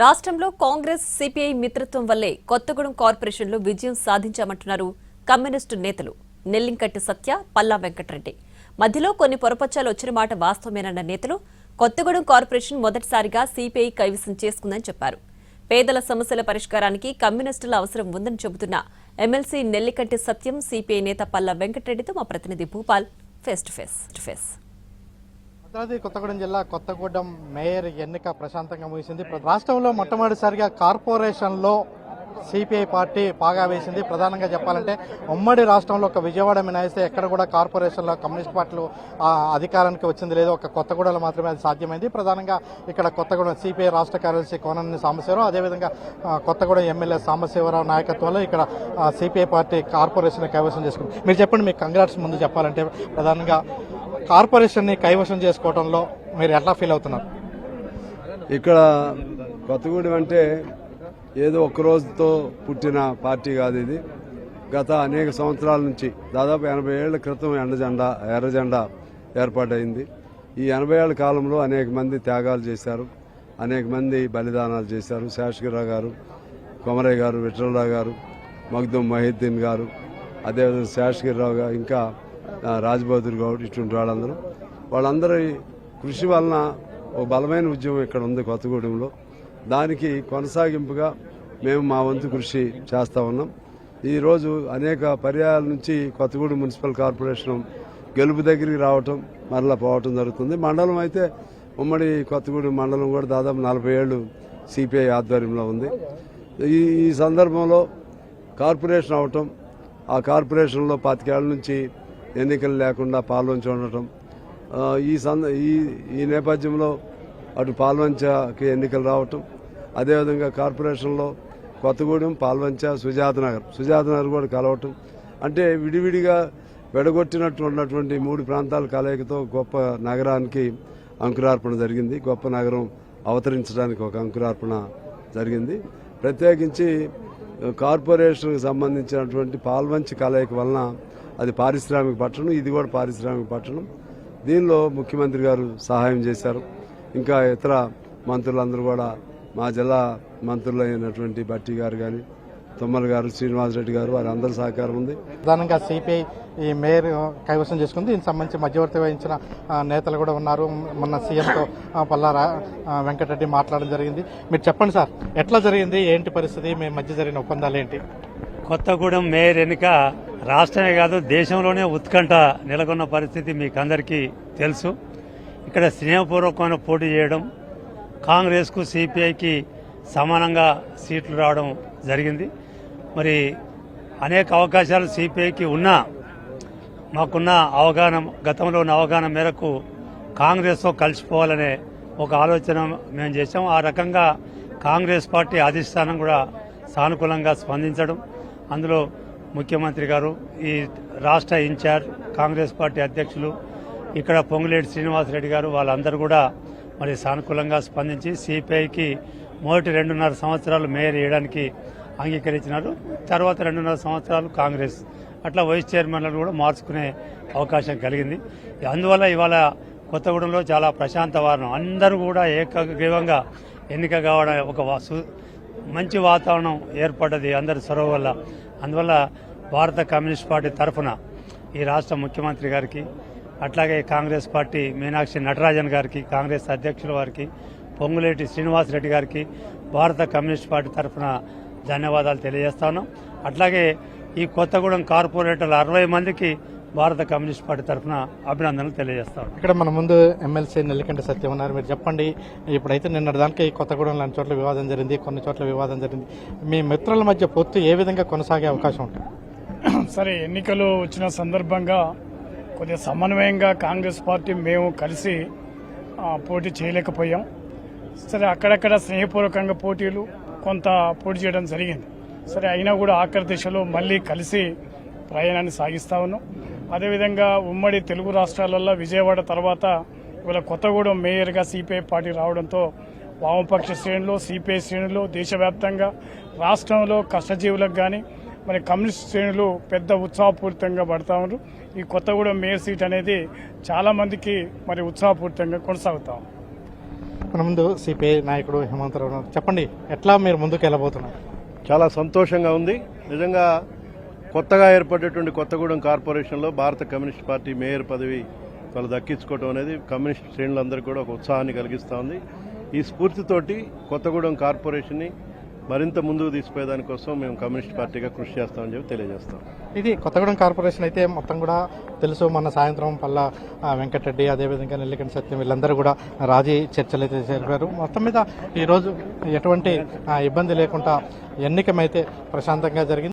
రాష్ట్రంలో కాంగ్రెస్ సిపిఐ మిత్రత్వం వల్లే కొత్తగూడెం కార్పొరేషన్లో విజయం సాధించామంటున్నారు కమ్యూనిస్టు నేతలు నెల్లింకట్టి సత్య, పల్లా వెంకటరెడ్డి. మధ్యలో కొన్ని పొరపచ్చాలు వచ్చిన మాట వాస్తవమేనన్న నేతలు కొత్తగూడెం కార్పొరేషన్ మొదటిసారిగా సిపిఐ కైవసం చేసుకుందని చెప్పారు. పేదల సమస్యల పరిష్కారానికి కమ్యూనిస్టుల అవసరం ఉందని చెబుతున్న ఎమ్మెల్సీ నెల్లికంటి సత్యం, సిపిఐ నేత పల్లా వెంకటరెడ్డితో మా ప్రతినిధి Bhupal face to face. Bhadradri Kothagudem జిల్లా కొత్తగూడెం మేయర్ ఎన్నిక ప్రశాంతంగా ముగిసింది. రాష్ట్రంలో మొట్టమొదటిసారిగా కార్పొరేషన్లో సిపిఐ పార్టీ పాగా వేసింది. ప్రధానంగా చెప్పాలంటే ఉమ్మడి రాష్ట్రంలో ఒక విజయవాడ మినహాయిస్తే ఎక్కడ కూడా కార్పొరేషన్లో కమ్యూనిస్ట్ పార్టీలు అధికారానికి వచ్చింది లేదు. ఒక కొత్తగూడెంలో మాత్రమే అది సాధ్యమైంది. ప్రధానంగా ఇక్కడ కొత్తగూడెం సిపిఐ రాష్ట్ర కార్యదర్శి కోనన్ని సాంబశివరావు, అదేవిధంగా కొత్తగూడెం ఎమ్మెల్యే సాంబశివరావు నాయకత్వంలో ఇక్కడ సిపిఐ పార్టీ కార్పొరేషన్ కైవసం చేసుకుంది. మీరు చెప్పండి, మీకు కంగ్రాట్స్ ముందు చెప్పాలంటే ప్రధానంగా కార్పొరేషన్ని కైవసం చేసుకోవడంలో మీరు ఎట్లా ఫీల్ అవుతున్నారు? ఇక్కడ కొత్తగూడెం అంటే ఏదో ఒక్క రోజుతో పుట్టిన పార్టీ కాదు. ఇది గత అనేక సంవత్సరాల నుంచి దాదాపు 80 ఏళ్ల క్రితం ఎర్రజెండా ఏర్పాటైంది. ఈ 80 ఏళ్ల కాలంలో అనేక మంది త్యాగాలు చేశారు, అనేక మంది బలిదానాలు చేశారు. శేషగిరిరావు గారు, కొమరయ్య గారు, విఠలరావు గారు, మగ్దుం మొహిద్దీన్ గారు, అదేవిధంగా శేషగిరిరావు గారు, ఇంకా రాజ్బహదూర్ గౌడ్, ఇటువంటి వాళ్ళందరి కృషి వలన ఒక బలమైన ఉద్యమం ఇక్కడ ఉంది కొత్తగూడెంలో. దానికి కొనసాగింపుగా మేము మా వంతు కృషి చేస్తూ ఉన్నాం. ఈరోజు అనేక పర్యాయాల నుంచి కొత్తగూడెం మున్సిపల్ కార్పొరేషన్ గెలుపు దగ్గరికి రావటం, మరలా పోవటం జరుగుతుంది. మండలం అయితే ఉమ్మడి కొత్తగూడెం మండలం కూడా దాదాపు 40 ఏళ్లు సిపిఐ ఆధ్వర్యంలో ఉంది. ఈ సందర్భంలో కార్పొరేషన్ అవటం, ఆ కార్పొరేషన్లో 25 ఏళ్ల నుంచి ఎన్నికలు లేకుండా పాల్వంచ ఉండటం, ఈ నేపథ్యంలో అటు పాల్వంచకి ఎన్నికలు రావటం, అదేవిధంగా కార్పొరేషన్లో కొత్తగూడెం, పాల్వంచ, సుజాతనగర్ కూడా కలవటం, అంటే విడివిడిగా వెడగొట్టినట్టు ఉన్నటువంటి 3 ప్రాంతాల కలయికతో గొప్ప నగరానికి అంకురార్పణ జరిగింది. గొప్ప నగరం అవతరించడానికి ఒక అంకురార్పణ జరిగింది. ప్రత్యేకించి కార్పొరేషన్కి సంబంధించినటువంటి పాల్వంచ కలయిక వలన అది పారిశ్రామిక పట్టణం, ఇది కూడా పారిశ్రామిక పట్టణం. దీనిలో ముఖ్యమంత్రి గారు సహాయం చేశారు. ఇంకా ఇతర మంత్రులందరూ కూడా, మా జిల్లా మంత్రులు అయినటువంటి భట్టి గారు కానీ, తుమ్మల గారు, శ్రీనివాసరెడ్డి గారు, వారి అందరి సహకారం ఉంది. ప్రధానంగా సిపిఐ ఈ మేయర్ కైవసం చేసుకుంది. దీనికి సంబంధించి మధ్యవర్తి వహించిన నేతలు కూడా ఉన్నారు. మొన్న సీఎంతో పల్లా వెంకటరెడ్డి మాట్లాడడం జరిగింది. మీరు చెప్పండి సార్, ఎట్లా జరిగింది, ఏంటి పరిస్థితి, మీ మధ్య జరిగిన ఒప్పందాలు ఏంటి? కొత్తగూడెం మేయర్ ఎన్నిక రాష్ట్రమే కాదు దేశంలోనే ఉత్కంఠ నెలకొన్న పరిస్థితి మీకు అందరికీ తెలుసు. ఇక్కడ స్నేహపూర్వకమైన పోటీ చేయడం, కాంగ్రెస్కు సిపిఐకి సమానంగా సీట్లు రావడం జరిగింది. మరి అనేక అవకాశాలు సిపిఐకి ఉన్నా మాకున్న అవగాహన, గతంలో ఉన్న అవగాహన మేరకు కాంగ్రెస్తో కలిసిపోవాలనే ఒక ఆలోచన మేము చేశాం. ఆ రకంగా కాంగ్రెస్ పార్టీ అధిష్టానం కూడా సానుకూలంగా స్పందించడం, అందులో ముఖ్యమంత్రి గారు, ఈ రాష్ట్ర ఇన్ఛార్జ్ కాంగ్రెస్ పార్టీ అధ్యక్షులు ఇక్కడ పొంగులేటి శ్రీనివాసరెడ్డి గారు, వాళ్ళందరూ కూడా మరి సానుకూలంగా స్పందించి సిపిఐకి మొదటి 2.5 సంవత్సరాలు మేయర్ వేయడానికి అంగీకరించినారు. తర్వాత 2.5 సంవత్సరాలు కాంగ్రెస్, అట్లా వైస్ చైర్మన్లను కూడా మార్చుకునే అవకాశం కలిగింది. అందువల్ల ఇవాళ కొత్తగూడెంలో చాలా ప్రశాంత వాతావరణం, అందరూ కూడా ఏకగ్రీవంగా ఎన్నిక కావడం, ఒక మంచి వాతావరణం ఏర్పడ్డది అందరి చొరవ వల్ల. అందువల్ల భారత కమ్యూనిస్ట్ పార్టీ తరఫున ఈ రాష్ట్ర ముఖ్యమంత్రి గారికి, అట్లాగే కాంగ్రెస్ పార్టీ మీనాక్షి నటరాజన్ గారికి, కాంగ్రెస్ అధ్యక్షుల వారికి, పొంగులేటి శ్రీనివాసరెడ్డి గారికి భారత కమ్యూనిస్ట్ పార్టీ తరఫున ధన్యవాదాలు తెలియజేస్తా ఉన్నాం. అట్లాగే ఈ కొత్తగూడెం కార్పొరేటర్లు 60 మందికి భారత కమ్యూనిస్ట్ పార్టీ తరఫున అభినందనలు తెలియజేస్తాం. ఇక్కడ మన ముందు ఎమ్మెల్సీ నెల్లికంటి సత్యం ఉన్నారు. మీరు చెప్పండి, ఇప్పుడైతే నిన్న దానికి కొత్తగూడెంలో అన్ని చోట్ల వివాదం జరిగింది, కొన్ని చోట్ల వివాదం జరిగింది. మీ మిత్రుల మధ్య పొత్తు ఏ విధంగా కొనసాగే అవకాశం ఉంటుంది? సరే, ఎన్నికలు వచ్చిన సందర్భంగా కొద్దిగా సమన్వయంగా కాంగ్రెస్ పార్టీ మేము కలిసి పోటీ చేయలేకపోయాం. సరే, అక్కడక్కడ స్నేహపూర్వకంగా పోటీలు కొంత పోటీ చేయడం జరిగింది. సరే, అయినా కూడా ఆఖరి దిశలో మళ్ళీ కలిసి ప్రయాణాన్ని సాగిస్తా ఉన్నాం. అదేవిధంగా ఉమ్మడి తెలుగు రాష్ట్రాలలో విజయవాడ తర్వాత ఇవాళ కొత్తగూడెం మేయర్గా సిపిఐ పార్టీ రావడంతో వామపక్ష శ్రేణులు, సిపిఐ శ్రేణులు, దేశవ్యాప్తంగా రాష్ట్రంలో కష్టజీవులకు కానీ మరి కమ్యూనిస్ట్ శ్రేణులు పెద్ద ఉత్సాహపూరితంగా పడతా ఉన్నారు. ఈ కొత్తగూడెం మేయర్ సీట్ అనేది చాలా మందికి మరి ఉత్సాహపూరితంగా కొనసాగుతాం. మన ముందు సిపిఐ నాయకుడు హేమంతరావు ఉన్నారు. చెప్పండి, ఎట్లా మీరు ముందుకు వెళ్ళబోతున్నారు? చాలా సంతోషంగా ఉంది. నిజంగా కొత్తగా ఏర్పడేటువంటి కొత్తగూడెం కార్పొరేషన్లో భారత కమ్యూనిస్ట్ పార్టీ మేయర్ పదవి వాళ్ళు దక్కించుకోవడం అనేది కమ్యూనిస్ట్ శ్రేణులందరికీ కూడా ఒక ఉత్సాహాన్ని కలిగిస్తూ ఉంది. ఈ స్ఫూర్తితోటి కొత్తగూడెం కార్పొరేషన్ని మరింత ముందుకు తీసుకుపోయేదానికోసం మేము కమ్యూనిస్ట్ పార్టీగా కృషి చేస్తామని చెప్పి తెలియజేస్తాం. ఇది కొత్తగూడెం కార్పొరేషన్ అయితే మొత్తం కూడా తెలుసు. మొన్న సాయంత్రం పల్లా వెంకటరెడ్డి, అదేవిధంగా నెల్లికంటి సత్యం వీళ్ళందరూ కూడా రాజీ చర్చలు అయితే జరిపారు. మొత్తం మీద ఈరోజు ఎటువంటి ఇబ్బంది లేకుండా ఎన్నికమైతే ప్రశాంతంగా జరిగింది.